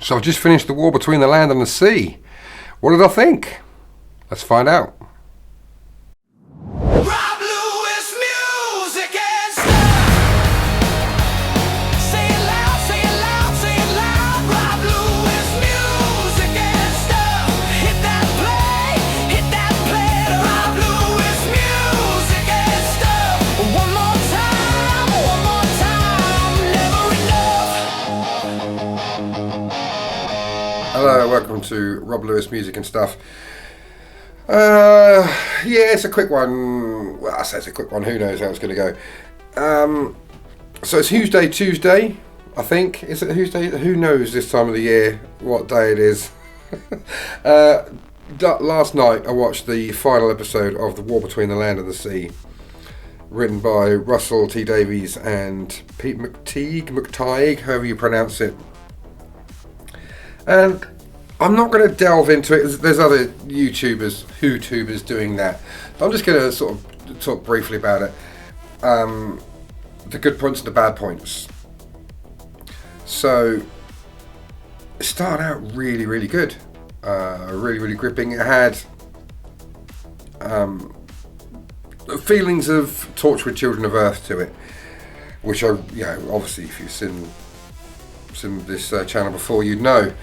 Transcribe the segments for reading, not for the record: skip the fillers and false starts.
So I've just finished The War Between the Land and the Sea. What did I think? Let's find out. Hello, welcome to Rob Lewis Music and Stuff. It's a quick one. Well, I say it's a quick one. Who knows how it's going to go? So it's Who's Day Tuesday, I think. Is it Who's Day? Who knows this time of the year what day it is? Last night I watched the final episode of The War Between the Land and the Sea, written by Russell T Davies and Pete McTighe, however you pronounce it. And I'm not going to delve into it. There's other YouTubers doing that. I'm just going to sort of talk briefly about it. The good points and the bad points. So, it started out really, really good. Really, really gripping. It had feelings of Torchwood Children of Earth to it, which obviously if you've seen this channel before, you'd know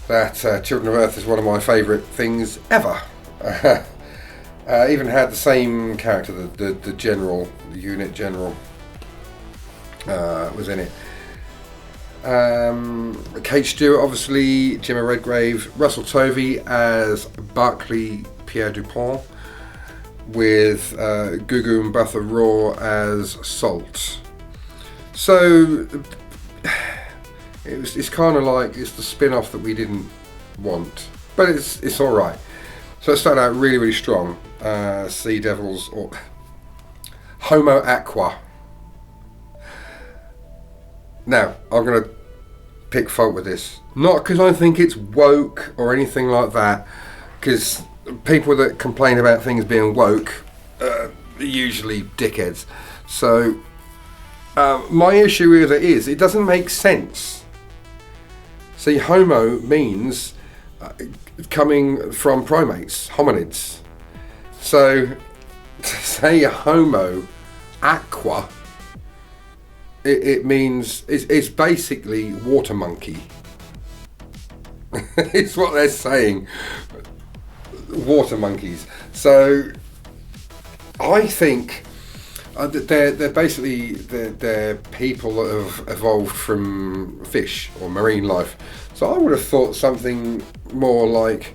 that Children of Earth is one of my favourite things ever. Even had the same character, the general, the unit general was in it. Kate Stewart, obviously, Gemma Redgrave, Russell Tovey as Barclay Pierre Dupont, with Gugu Mbatha Raw as Salt. So it's kind of like it's the spin-off that we didn't want, but it's all right. So it started out really, really strong. Sea Devils, or Homo Aqua. Now I'm going to pick fault with this, not because I think it's woke or anything like that, because people that complain about things being woke are usually dickheads. So my issue with it is it doesn't make sense. See, homo means coming from primates, hominids. So to say homo aqua, it means it's basically water monkey. It's what they're saying, water monkeys. So I think they're basically they're people that have evolved from fish or marine life. So I would have thought something more like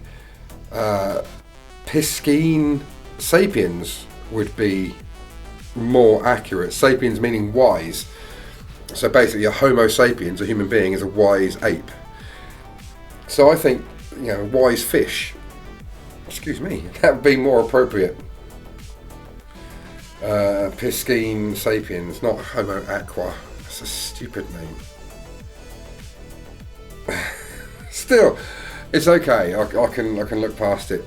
Piscine sapiens would be more accurate. Sapiens meaning wise. So basically a Homo sapiens, a human being, is a wise ape. So I think, wise fish, excuse me, that would be more appropriate. Piscine sapiens, not Homo aqua. That's a stupid name. Still, it's okay. I can look past it.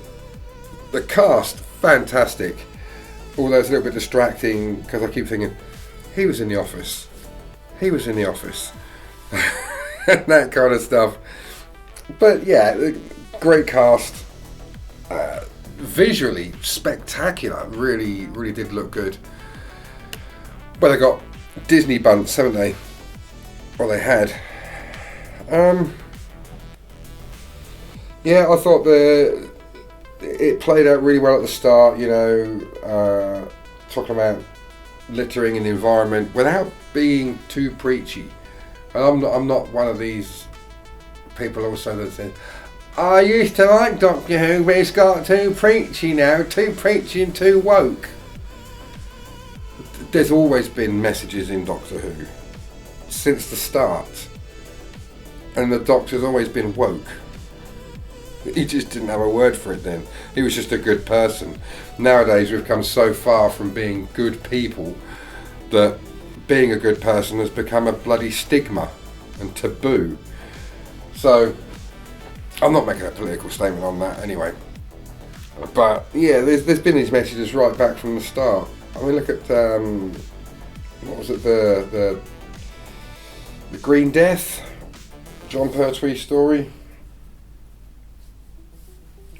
The cast, fantastic. Although it's a little bit distracting because I keep thinking, he was in the office. He was in the office. And that kind of stuff. But yeah, great cast. Visually spectacular. Really, really did look good. But they got Disney bunts, haven't they? Well, they had. Yeah, I thought it played out really well at the start. Talking about littering in the environment without being too preachy. And I'm not one of these people also that says, I used to like Doctor Who, but it's got too preachy now, too preachy and too woke. There's always been messages in Doctor Who since the start, and the Doctor's always been woke. He just didn't have a word for it then. He was just a good person. Nowadays we've come so far from being good people that being a good person has become a bloody stigma and taboo. So I'm not making a political statement on that anyway. But yeah, there's been these messages right back from the start. I mean, look at what was it, the Green Death? John Pertwee story,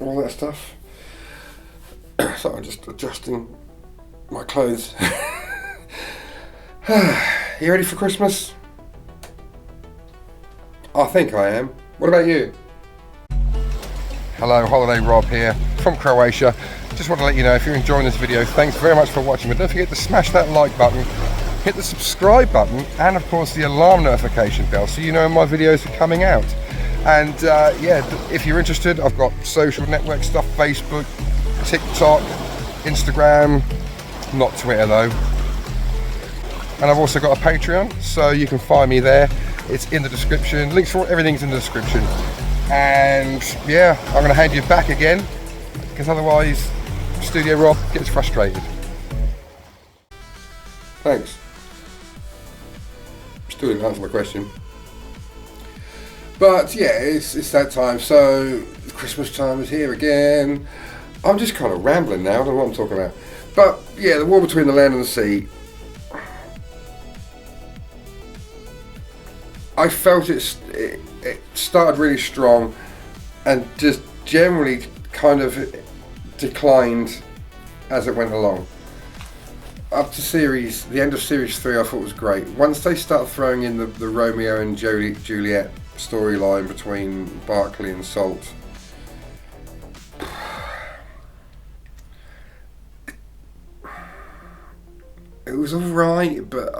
all that stuff. So I'm just adjusting my clothes. You ready for Christmas? I think I am. What about you? Hello, Holiday Rob here from Croatia. Just want to let you know, if you're enjoying this video, thanks very much for watching, but don't forget to smash that like button, hit the subscribe button, and of course the alarm notification bell so you know when my videos are coming out. And yeah, if you're interested, I've got social network stuff, Facebook, TikTok, Instagram, not Twitter though. And I've also got a Patreon, so you can find me there. It's in the description. Links for everything's in the description. And yeah, I'm going to hand you back again, because otherwise Studio Rob gets frustrated. Thanks. Still didn't answer my question. But yeah, it's that time. So Christmas time is here again. I'm just kind of rambling now. I don't know what I'm talking about. But yeah, the war between the land and the sea. I felt it started really strong and just generally kind of declined as it went along. Up to the end of series 3, I thought was great. Once they start throwing in the Romeo and Juliet storyline between Barclay and Salt, it was alright, but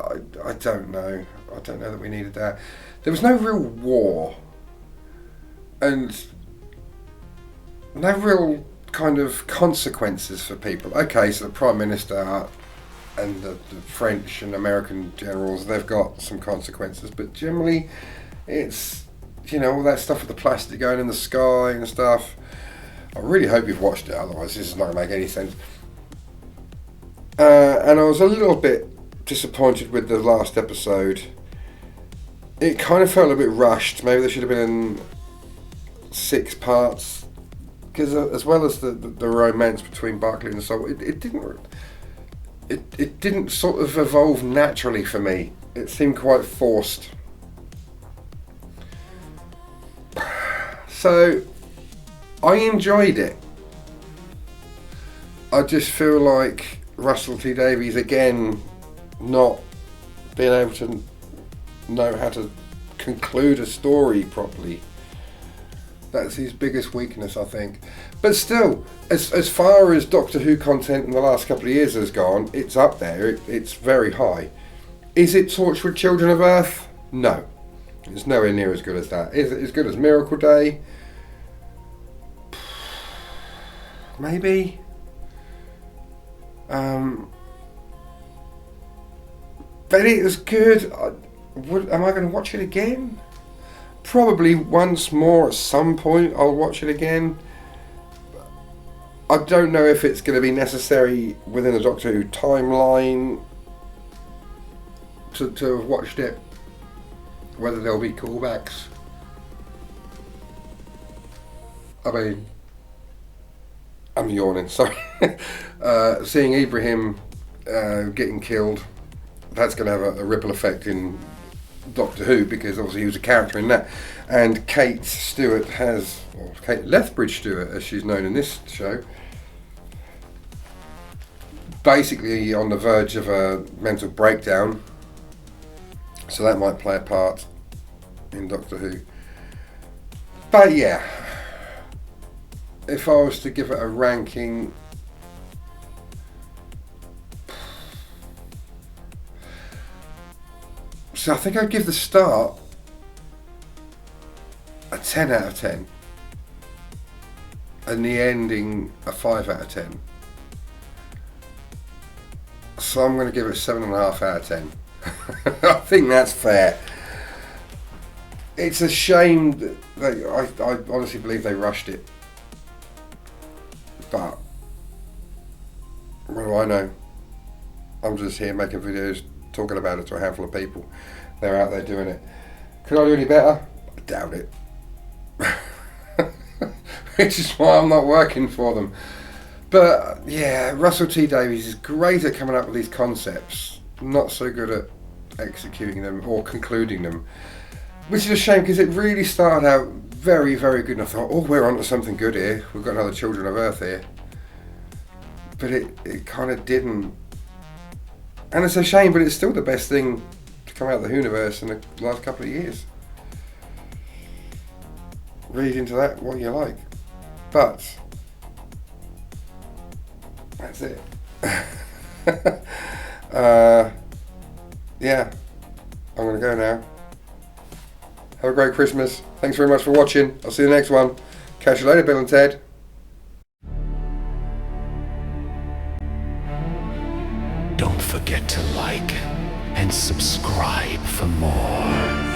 I don't know. I don't know that we needed that. There was no real war and no real kind of consequences for people. Okay, so the Prime Minister and the French and American generals, they've got some consequences, but generally it's, you know, all that stuff with the plastic going in the sky and stuff. I really hope you've watched it, otherwise this is not going to make any sense. And I was a little bit disappointed with the last episode. It kind of felt a bit rushed. Maybe there should have been 6 parts, because as well as the romance between Barclay and Salt, it didn't sort of evolve naturally for me. It seemed quite forced. So I enjoyed it. I just feel like Russell T Davies again not being able to know how to conclude a story properly. That's his biggest weakness, I think. But still, as far as Doctor Who content in the last couple of years has gone, it's up there. It's very high. Is it Torchwood Children of Earth? No. It's nowhere near as good as that. Is it as good as Miracle Day? Maybe. But it was good. Am I going to watch it again? Probably once more at some point I'll watch it again. I don't know if it's going to be necessary within the Doctor Who timeline to have watched it. Whether there'll be callbacks. I mean, I'm yawning, sorry. Seeing Ibrahim getting killed, that's going to have a ripple effect in Doctor Who, because obviously he was a character in that. And Kate Lethbridge Stewart, as she's known in this show, basically on the verge of a mental breakdown, so that might play a part in Doctor Who. But yeah, if I was to give it a ranking, so I think I'd give the start a 10 out of 10 and the ending a 5 out of 10. So I'm going to give it 7.5 out of 10. I think that's fair. It's a shame that I honestly believe they rushed it. But what do I know? I'm just here making videos, talking about it to a handful of people. They're out there doing it. Could I do any better? I doubt it. Which is why I'm not working for them. But yeah, Russell T Davies is great at coming up with these concepts, not so good at executing them or concluding them. which is a shame because it really started out very, very good. And I thought, oh, we're onto something good here. We've got another Children of Earth here. But it kind of didn't. And it's a shame, but it's still the best thing to come out of the Whoniverse in the last couple of years. Read into that what you like. But that's it. Yeah, I'm going to go now. Have a great Christmas. Thanks very much for watching. I'll see you in the next one. Catch you later, Bill and Ted. Don't forget to like and subscribe for more.